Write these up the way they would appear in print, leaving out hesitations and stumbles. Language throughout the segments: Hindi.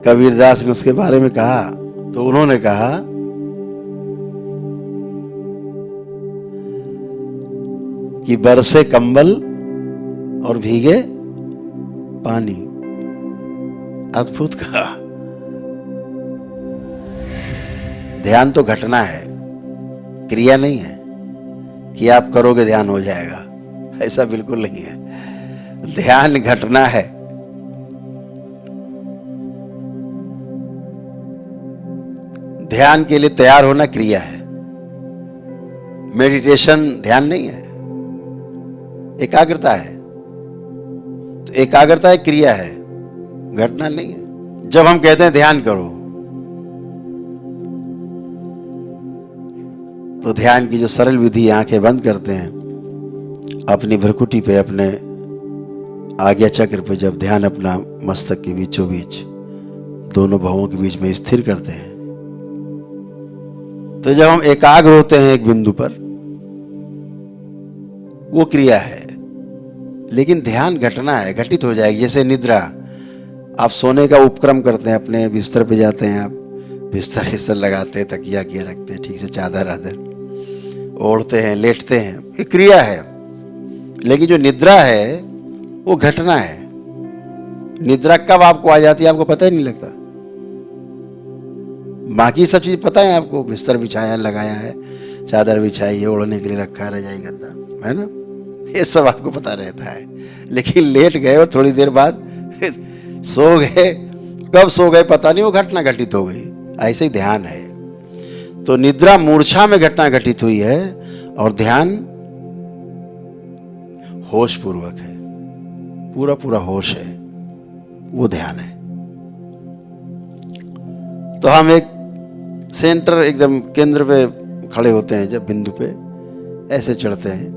कबीरदास ने उसके बारे में कहा तो उन्होंने कहा कि बरसे कंबल और भीगे पानी। अद्भुत कहा। ध्यान तो घटना है, क्रिया नहीं है कि आप करोगे ध्यान हो जाएगा, ऐसा बिल्कुल नहीं है। ध्यान घटना है। ध्यान के लिए तैयार होना क्रिया है। मेडिटेशन ध्यान नहीं है, एकाग्रता है। तो एकाग्रता एक क्रिया है, घटना नहीं है। जब हम कहते हैं ध्यान करो तो ध्यान की जो सरल विधि, आंखें बंद करते हैं, अपनी भ्रुकुटी पे, अपने आज्ञा चक्र पे जब ध्यान अपना मस्तक के बीचों बीच दोनों भवों के बीच में स्थिर करते हैं, तो जब हम एकाग्र होते हैं एक बिंदु पर, वो क्रिया है। लेकिन ध्यान घटना है, घटित हो जाएगी। जैसे निद्रा, आप सोने का उपक्रम करते हैं, अपने बिस्तर पे जाते हैं, आप बिस्तर लगाते हैं, तकिया किया रखते हैं, ठीक से चादर आदर ओढ़ते हैं, लेटते हैं, ये क्रिया है। लेकिन जो निद्रा है वो घटना है। निद्रा कब आपको आ जाती है आपको पता ही नहीं लगता। बाकी सब चीज पता है आपको, बिस्तर बिछाया, लगाया है, चादर बिछाई है, ओढ़ने के लिए रखा है, रजाई गद्दा, है ना, ये सब आपको पता रहता है। लेकिन लेट गए और थोड़ी देर बाद सो गए, कब सो गए पता नहीं, वो घटना घटित हो गई। ऐसे ही ध्यान है। तो निद्रा मूर्छा में घटना घटित हुई है और ध्यान होश पूर्वक है, पूरा पूरा होश है, वो ध्यान है। तो हम एक सेंटर, एकदम केंद्र पे खड़े होते हैं, जब बिंदु पे ऐसे चढ़ते हैं,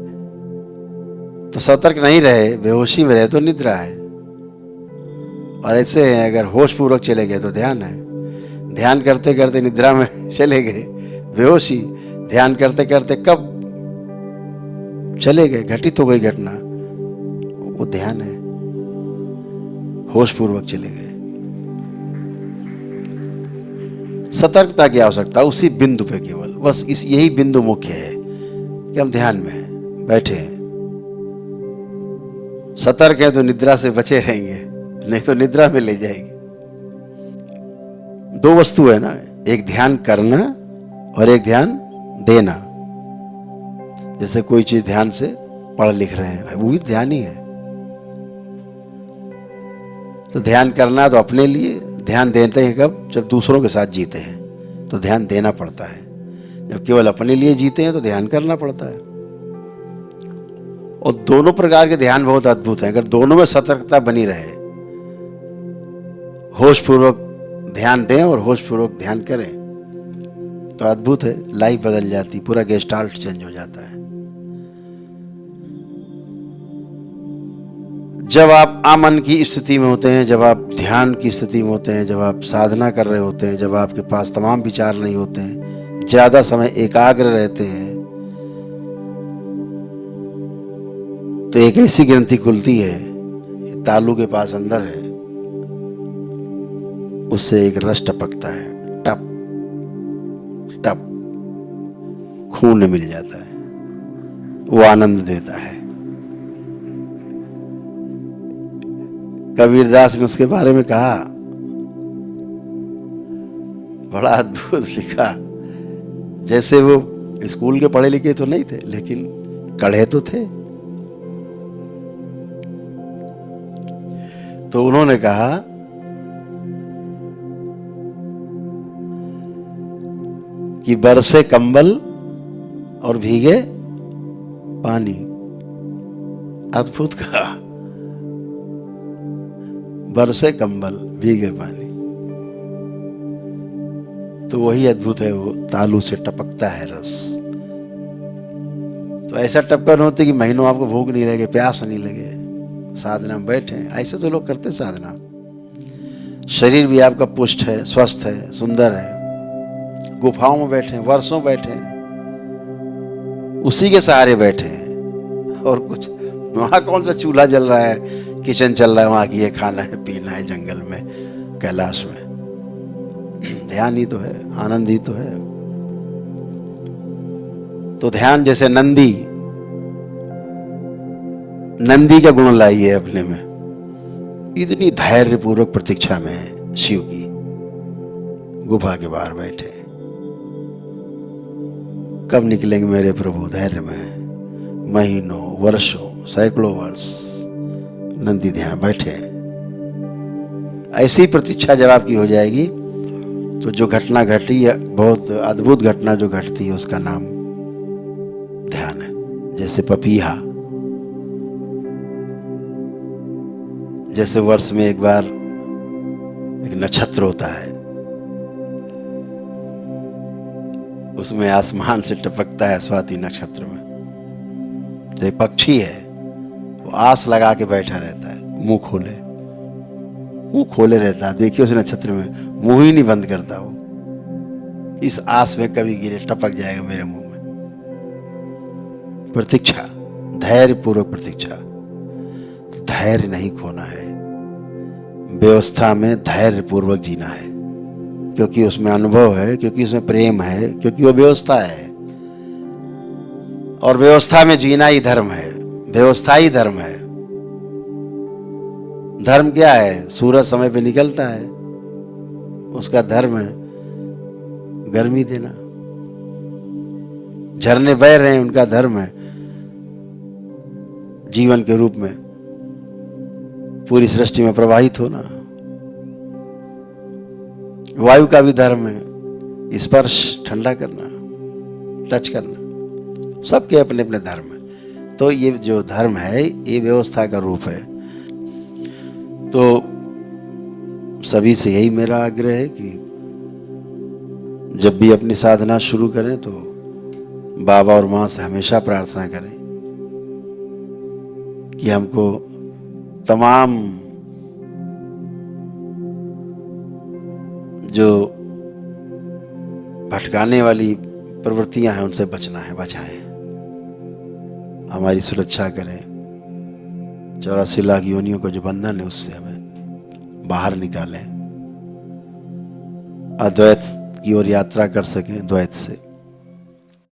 तो सतर्क नहीं रहे, बेहोशी में रहे तो निद्रा है। और ऐसे हैं, अगर होश पूर्वक चले गए तो ध्यान है। ध्यान करते करते निद्रा में चले गए, बेहोशी, ध्यान करते करते कब चले गए, घटित हो गई घटना, वो ध्यान है। होश पूर्वक चले गए। सतर्कता की आवश्यकता उसी बिंदु पे, केवल बस यही बिंदु मुख्य है कि हम ध्यान में हैं, बैठे हैं। सतर्क है तो निद्रा से बचे रहेंगे, नहीं तो निद्रा में ले जाएगी। दो वस्तु है ना, एक ध्यान करना और एक ध्यान देना। जैसे कोई चीज ध्यान से पढ़ लिख रहे हैं, वो भी ध्यान ही है। तो ध्यान करना तो अपने लिए, ध्यान देते हैं कब, जब दूसरों के साथ जीते हैं तो ध्यान देना पड़ता है। जब केवल अपने लिए जीते हैं तो ध्यान करना पड़ता है। और दोनों प्रकार के ध्यान बहुत अद्भुत हैं। अगर दोनों में सतर्कता बनी रहे, होश पूर्वक ध्यान दें और होश पूर्वक ध्यान करें, तो अद्भुत है, लाइफ बदल जाती, पूरा गेस्टाल्ट चेंज हो जाता है। जब आप आमन की स्थिति में होते हैं, जब आप ध्यान की स्थिति में होते हैं, जब आप साधना कर रहे होते हैं, जब आपके पास तमाम विचार नहीं होते हैं, ज्यादा समय एकाग्र रहते हैं, तो एक ऐसी ग्रंथि खुलती है, तालू के पास अंदर है, उससे एक रस टपकता है, टप टप, खून मिल जाता है, वो आनंद देता है। कबीरदास ने उसके बारे में कहा, बड़ा अद्भुत लिखा। जैसे वो स्कूल के पढ़े लिखे तो नहीं थे, लेकिन कड़े तो थे। तो उन्होंने कहा कि बरसे कंबल और भीगे पानी। अद्भुत कहा। बरसे कंबल, भीगे पानी, तो वही अद्भुत है। वो तालू से टपकता है रस। तो ऐसा टपकन होती कि महीनों आपको भूख नहीं लगे, प्यास नहीं लगे, साधना में बैठे। ऐसे तो लोग करते साधना। शरीर भी आपका पुष्ट है, स्वस्थ है, सुंदर है। गुफाओं में बैठे हैं, वर्षों बैठे हैं, उसी के सहारे बैठे हैं। और कुछ वहां कौन सा चूल्हा जल रहा है, किचन चल रहा है वहां की, ये खाना है, पीना है, जंगल में, कैलाश में। ध्यान ही तो है, आनंद ही तो है। तो ध्यान जैसे नंदी का गुण लाई है अपने में, इतनी धैर्य पूर्वक प्रतीक्षा में है शिव की, गुफा के बाहर बैठे। कब निकलेंगे मेरे प्रभु, धैर्य में महीनों वर्षों सैकड़ों वर्ष नंदी ध्यान बैठे। ऐसी प्रतीक्षा जब आपकी हो जाएगी तो जो घटना घटी, बहुत अद्भुत घटना जो घटती है, उसका नाम ध्यान है। जैसे पपीहा, जैसे वर्ष में एक बार एक नक्षत्र होता है, उसमें आसमान से टपकता है स्वाति नक्षत्र में, जो एक पक्षी है वो आस लगा के बैठा रहता है, मुंह खोले रहता है। देखिए उस नक्षत्र में मुंह ही नहीं बंद करता वो, इस आस में कभी गिरे टपक जाएगा मेरे मुंह में। प्रतीक्षा, धैर्य पूर्वक प्रतीक्षा। धैर्य नहीं खोना है, व्यवस्था में धैर्य पूर्वक जीना है, क्योंकि उसमें अनुभव है, क्योंकि उसमें प्रेम है, क्योंकि वो व्यवस्था है। और व्यवस्था में जीना ही धर्म है, व्यवस्था ही धर्म है। धर्म क्या है? सूरज समय पे निकलता है, उसका धर्म है गर्मी देना। झरने बह रहे हैं, उनका धर्म है जीवन के रूप में पूरी सृष्टि में प्रवाहित होना। वायु का भी धर्म है स्पर्श, ठंडा करना, टच करना, सबके अपने अपने धर्म है। तो ये जो धर्म है ये व्यवस्था का रूप है। तो सभी से यही मेरा आग्रह है कि जब भी अपनी साधना शुरू करें तो बाबा और माँ से हमेशा प्रार्थना करें कि हमको तमाम जो भटकाने वाली प्रवृत्तियां हैं उनसे बचना है, बचाएं, हमारी सुरक्षा करें। 84 लाख योनियों का जो बंधन है उससे हमें बाहर निकालें, अद्वैत की ओर यात्रा कर सकें, द्वैत से।